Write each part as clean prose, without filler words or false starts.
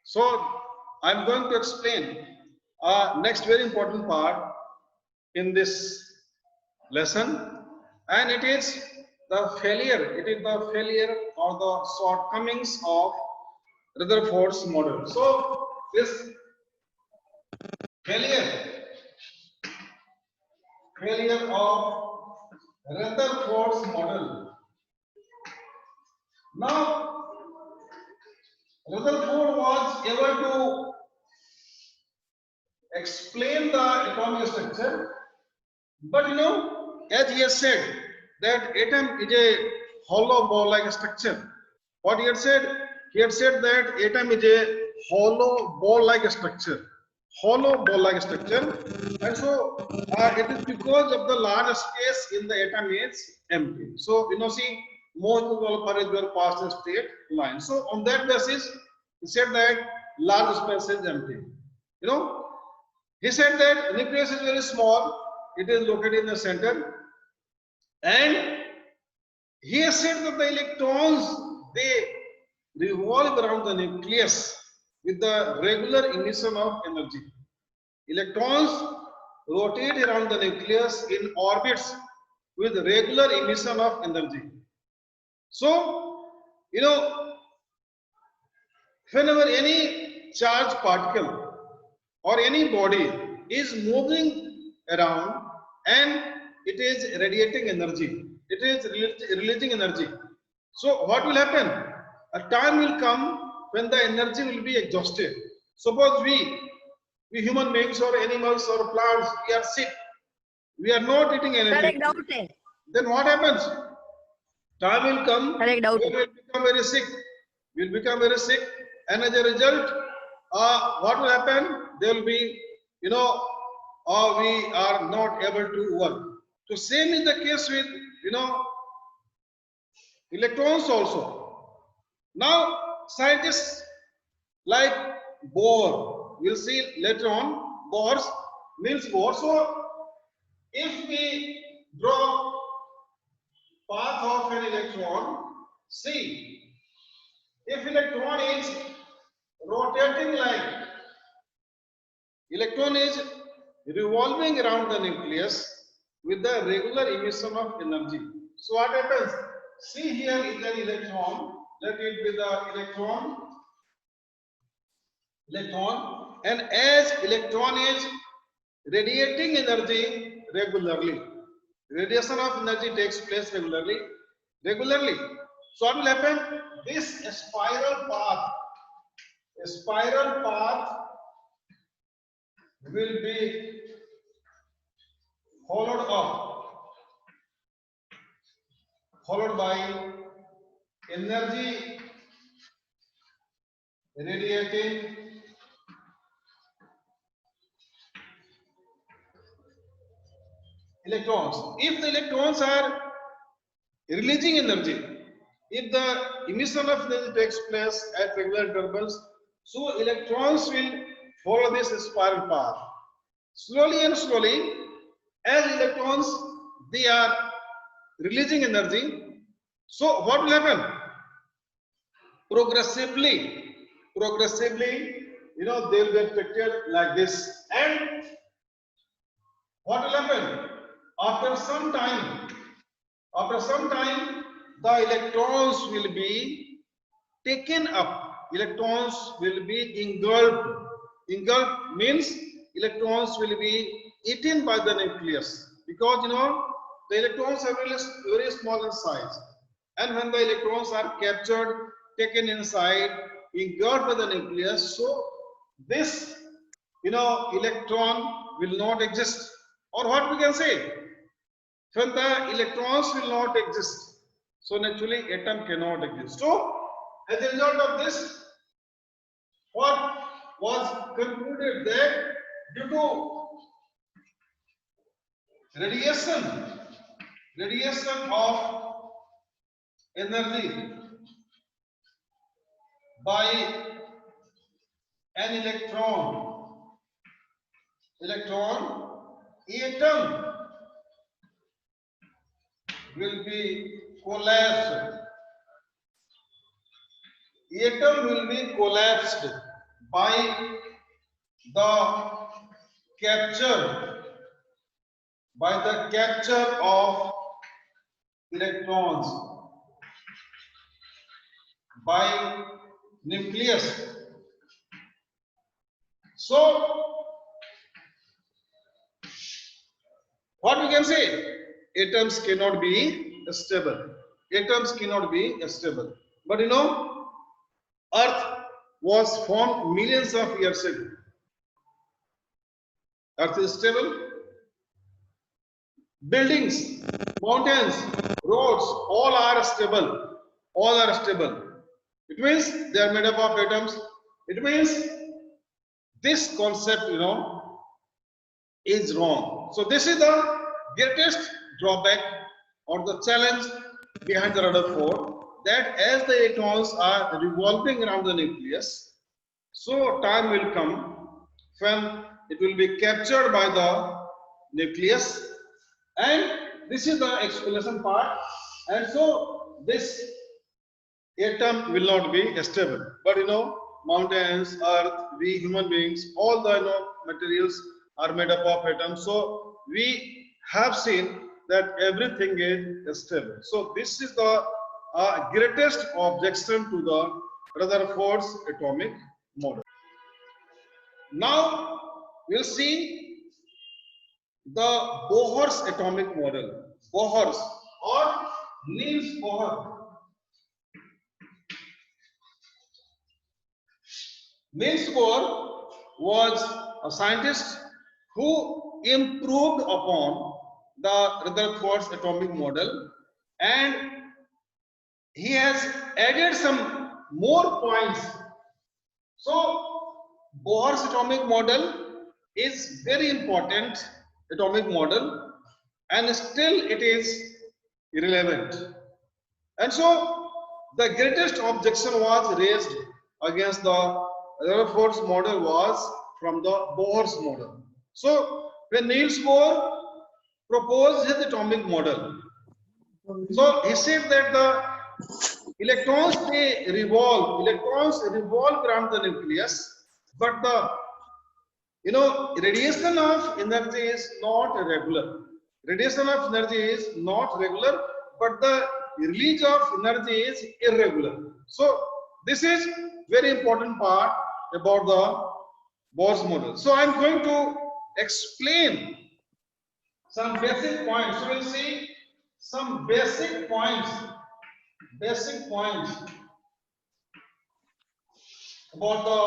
So I'm going to explain next very important part in this lesson, and it is the failure. It is the failure or the shortcomings of Rutherford's model. So this failure of Rutherford's model. Now Rutherford was able to explain the atomic structure, but as he has said that atom is a hollow ball-like structure. What he had said? He had said that atom is a hollow ball-like structure. Hollow ball-like structure, and so it is because of the large space in the atom is empty. So see, most of the developers were passed in straight line. So on that basis, he said that large space is empty. He said that nucleus is very small. It is located in the center, and he has said that the electrons, they revolve around the nucleus with the regular emission of energy. Electrons rotate around the nucleus in orbits with regular emission of energy. So, whenever any charged particle or any body is moving around and it is radiating energy, it is releasing energy. So what will happen? A time will come when the energy will be exhausted. Suppose we human beings or animals or plants, we are sick, we are not eating energy. Then what happens? Time will come when we will become very sick. We will become very sick, and as a result, what will happen? There will be, we are not able to work. So same is the case with, electrons also. Now scientists like Bohr, we'll see later on, Niels Bohr. So if we draw path of an electron, see, if electron is rotating like, electron is revolving around the nucleus with the regular emission of energy. So what happens? See, here is an electron. Let it be the electron, and as electron is radiating energy regularly, radiation of energy takes place regularly. So what will happen? This spiral path will be followed by energy radiating electrons. If the electrons are releasing energy, if the emission of energy takes place at regular intervals, so electrons will follow this spiral path. Slowly and slowly, as electrons, they are releasing energy. So what will happen? Progressively, they will be affected like this. And what will happen? After some time, the electrons will be taken up. Electrons will be engulfed. Engulfed means electrons will be eaten by the nucleus, because the electrons are very small in size, and when the electrons are captured, taken inside, engulfed by the nucleus, so this electron will not exist. Or what we can say, when the electrons will not exist, so naturally atom cannot exist. So as a result of this, what was concluded that due to radiation of energy by an atom will be collapsed. Atom will be collapsed by the capture of electrons by nucleus. So what we can say? Atoms cannot be stable. Atoms cannot be stable. But you know, Earth was formed millions of years ago. Earth is stable. Buildings, mountains, roads, all are stable. All are stable. It means they are made up of atoms. It means this concept, you know, is wrong. So this is the greatest drawback or the challenge behind the Rutherford, that as the atoms are revolving around the nucleus, so time will come when it will be captured by the nucleus, and this is the explanation part. And so this atom will not be stable. But you know, mountains, earth, we human beings, all the materials are made up of atoms. So we have seen that everything is stable. So this is the greatest objection to the Rutherford's atomic model. Now we'll see the Bohr's atomic model. Bohr's or Niels Bohr. Niels Bohr was a scientist who improved upon the Rutherford's atomic model, and he has added some more points. So Bohr's atomic model is very important atomic model, and still it is irrelevant. And so the greatest objection was raised against the Rutherford's model was from the Bohr's model. So when Niels Bohr proposed his atomic model, so he said that the electrons revolve around the nucleus, but the radiation of energy is not regular. Radiation of energy is not regular, but the release of energy is irregular. So this is very important part about the Bohr's model. So I'm going to explain some basic points. So we'll see some basic points about the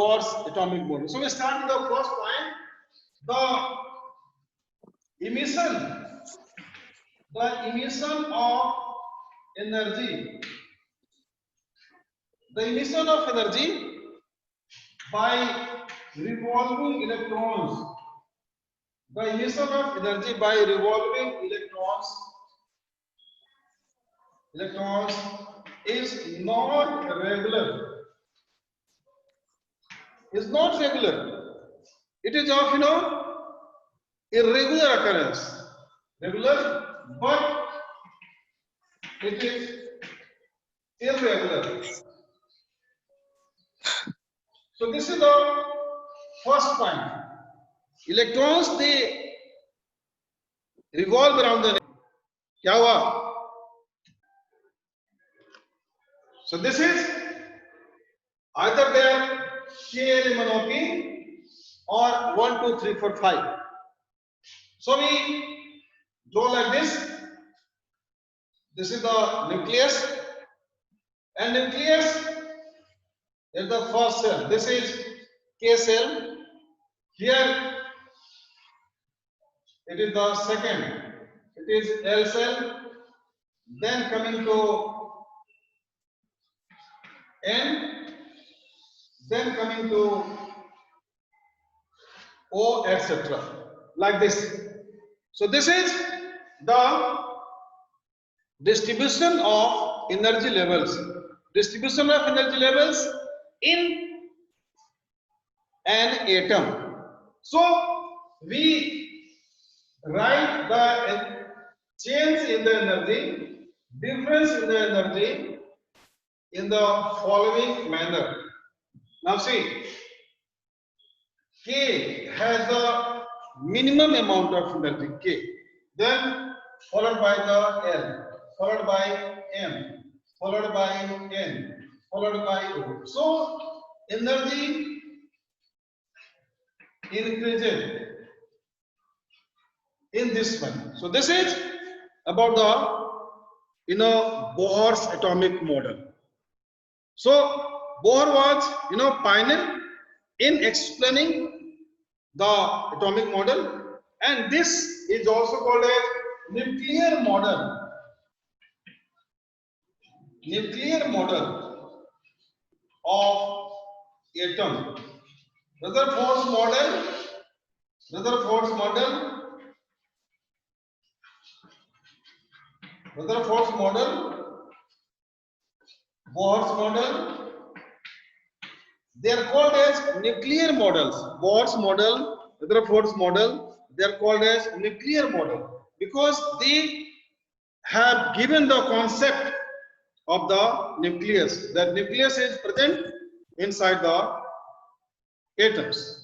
Bohr's atomic model. So we start with the first point, the emission of energy. The emission of energy by revolving electrons. The emission of energy by revolving electrons is not regular. Is not regular. It is of irregular occurrence. Regular, but it is irregular. So this is the first point. Electrons they revolve around the. क्या हुआ? So this is either they are KLMNOP or 1, 2, 3, 4, 5. So we draw like this. This is the nucleus, and nucleus is the first cell. This is K cell. Here it is the second. It is L cell. Then coming to N. Then coming to O, etc. Like this. So this is the distribution of energy levels. Distribution of energy levels in an atom. So we write the change in the energy, difference in the energy in the following manner. Now see, K has a minimum amount of energy K, then followed by the L, followed by M, followed by N, followed by O. So energy increases in this one. So this is about the Bohr's atomic model. So Bohr was pioneer in explaining the atomic model, and this is also called as nuclear model. Nuclear model of atom. Rutherford's model, Rutherford's model, Rutherford's model, Bohr's model. They are called as nuclear models. Bohr's model, Rutherford's model, they are called as nuclear model because they have given the concept of the nucleus. That nucleus is present inside the atoms.